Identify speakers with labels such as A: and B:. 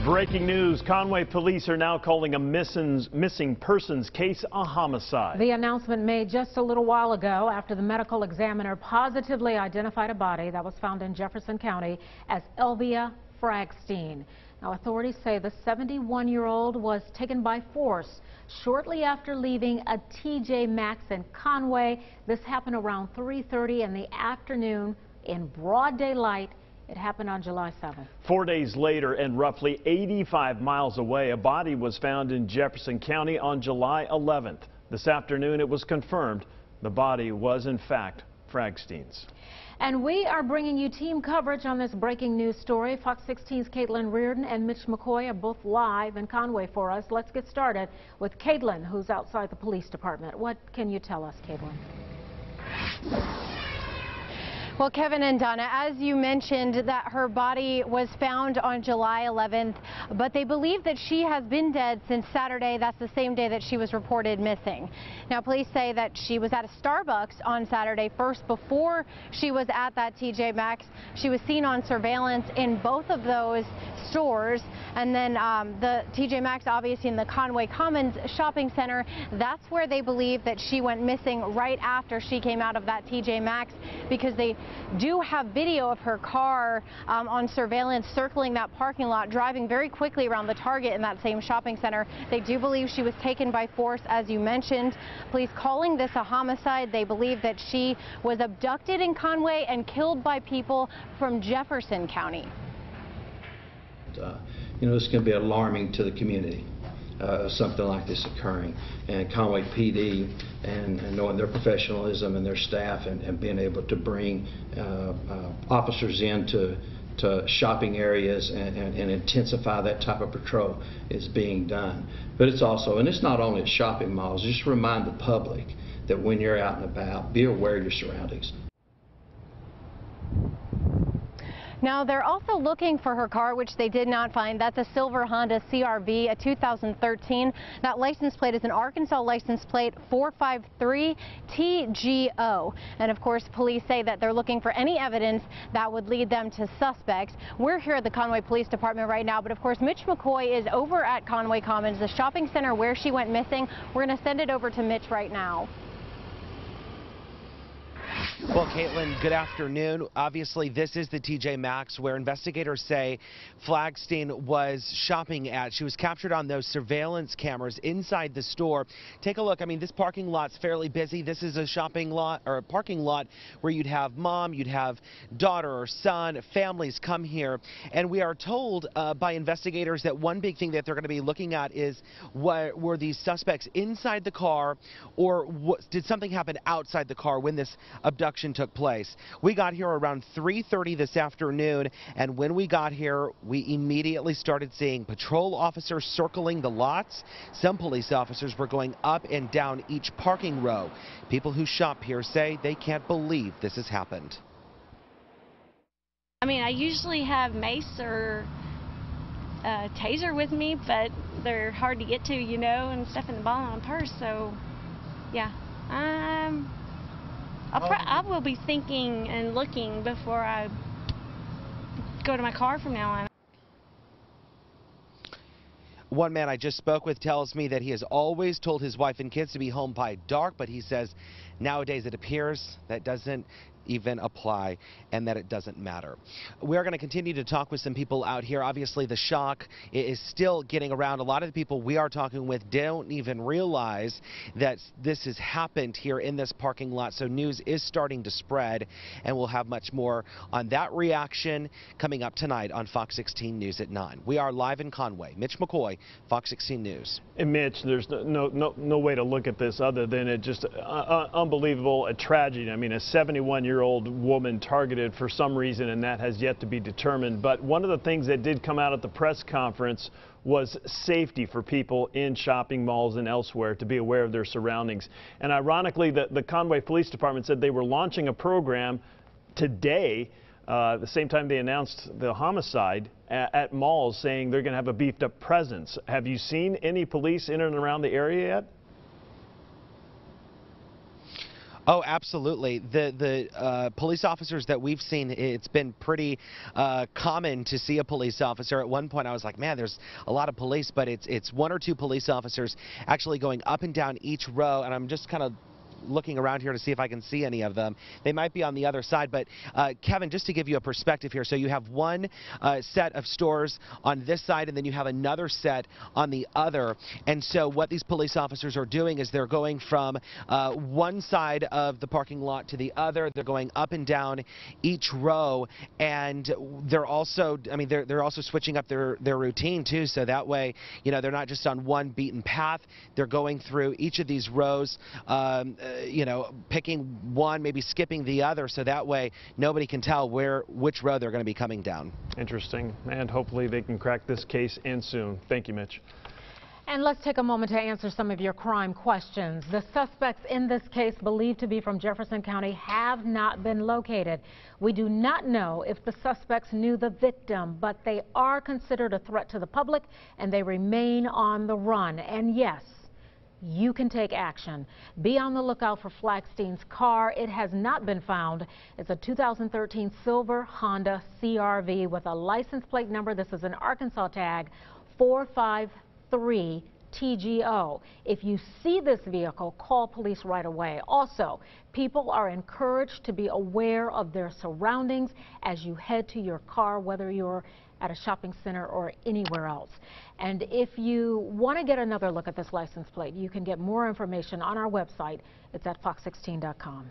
A: Breaking news, Conway police are now calling a missing persons case a homicide.
B: The announcement made just a little while ago after the medical examiner positively identified a body that was found in Jefferson County as Elvia Fragstein. Now, authorities say the 71-year-old was taken by force shortly after leaving a TJ Maxx in Conway. This happened around 3:30 in the afternoon in broad daylight. It happened on July 7th.
A: 4 days later and roughly 85 miles away, a body was found in Jefferson County on July 11th. This afternoon, it was confirmed the body was, in fact, Fragstein's.
B: And we are bringing you team coverage on this breaking news story. Fox 16's Caitlin Reardon and Mitch McCoy are both live in Conway for us. Let's get started with Caitlin, who's outside the police department. What can you tell us, Caitlin?
C: Well, Kevin and Donna, as you mentioned, that her body was found on July 11th, but they believe that she has been dead since Saturday. That's the same day that she was reported missing. Now, police say that she was at a Starbucks on Saturday first before she was at that TJ Maxx. She was seen on surveillance in both of those stores, and then the TJ Maxx, obviously in the Conway Commons shopping center, that's where they believe that she went missing right after she came out of that TJ Maxx, because they do have video of her car on surveillance circling that parking lot, driving very quickly around the Target in that same shopping center. They do believe she was taken by force, as you mentioned. Police calling this a homicide. They believe that she was abducted in Conway and killed by people from Jefferson County.
D: This can be alarming to the community, something like this occurring. And Conway PD and knowing their professionalism and their staff and being able to bring officers into shopping areas and intensify that type of patrol is being done. But it's also, and it's not only at shopping malls, just remind the public that when you're out and about, be aware of your surroundings.
C: Now, they're also looking for her car, which they did not find. That's a silver Honda CR-V, a 2013. That license plate is an Arkansas license plate 453TGO. And of course, police say that they're looking for any evidence that would lead them to suspects. We're here at the Conway Police Department right now, but of course, Mitch McCoy is over at Conway Commons, the shopping center where she went missing. We're going to send it over to Mitch right now.
E: Well, Caitlin, good afternoon. Obviously, this is the TJ Maxx where investigators say Fragstein was shopping at. She was captured on those surveillance cameras inside the store. Take a look. I mean, this parking lot's fairly busy. This is a shopping lot or a parking lot where you'd have mom, you'd have daughter or son, families come here. And we are told by investigators that one big thing that they're going to be looking at is were these suspects inside the car, or did something happen outside the car when this abduction took place. We got here around 3:30 this afternoon, and when we got here, we immediately started seeing patrol officers circling the lots. Some police officers were going up and down each parking row. People who shop here say they can't believe this has happened.
F: I mean, I usually have mace or taser with me, but they're hard to get to, and stuff in the ball on my purse, so yeah. I will be thinking and looking before I go to my car from now on.
E: One man I just spoke with tells me that he has always told his wife and kids to be home by dark, but he says nowadays it appears that doesn't even apply and that it doesn't matter. We are going to continue to talk with some people out here. Obviously, the shock is still getting around. A lot of the people we are talking with don't even realize that this has happened here in this parking lot. So news is starting to spread, and we'll have much more on that reaction coming up tonight on Fox 16 News at 9. We are live in Conway. Mitch McCoy, Fox 16 News.
A: And Mitch, there's no way to look at this other than it just unbelievable, a tragedy. I mean, a 71-year-old woman targeted for some reason, and that has yet to be determined. But one of the things that did come out at the press conference was safety for people in shopping malls and elsewhere, to be aware of their surroundings. And ironically, the Conway Police Department said they were launching a program today, the same time they announced the homicide, at malls, saying they're going to have a beefed up presence. Have you seen any police in and around the area yet?
E: Oh, absolutely. The police officers that we've seen, it's been pretty common to see a police officer. At one point, I was like, man, there's a lot of police, but it's one or two police officers actually going up and down each row, and I'm just kind of looking around here to see if I can see any of them. They might be on the other side, but Kevin, just to give you a perspective here, so you have one set of stores on this side and then you have another set on the other, and so what these police officers are doing is they're going from one side of the parking lot to the other. They're going up and down each row, and they're also, I mean, they're also switching up their routine too, so that way, you know, they're not just on one beaten path. They're going through each of these rows, you know, picking one, maybe skipping the other, so that way nobody can tell which row they're going to be coming down.
A: Interesting, and hopefully they can crack this case and soon. Thank you, Mitch.
B: And let's take a moment to answer some of your crime questions. The suspects in this case, believed to be from Jefferson County, have not been located. We do not know if the suspects knew the victim, but they are considered a threat to the public and they remain on the run. And yes, you can take action. Be on the lookout for Flagstein's car. It has not been found. It's a 2013 silver Honda CRV with a license plate number. This is an Arkansas tag, 453 TGO. If you see this vehicle, call police right away. Also, people are encouraged to be aware of their surroundings as you head to your car, whether you're at a shopping center or anywhere else. And if you want to get another look at this license plate, you can get more information on our website. It's at fox16.com.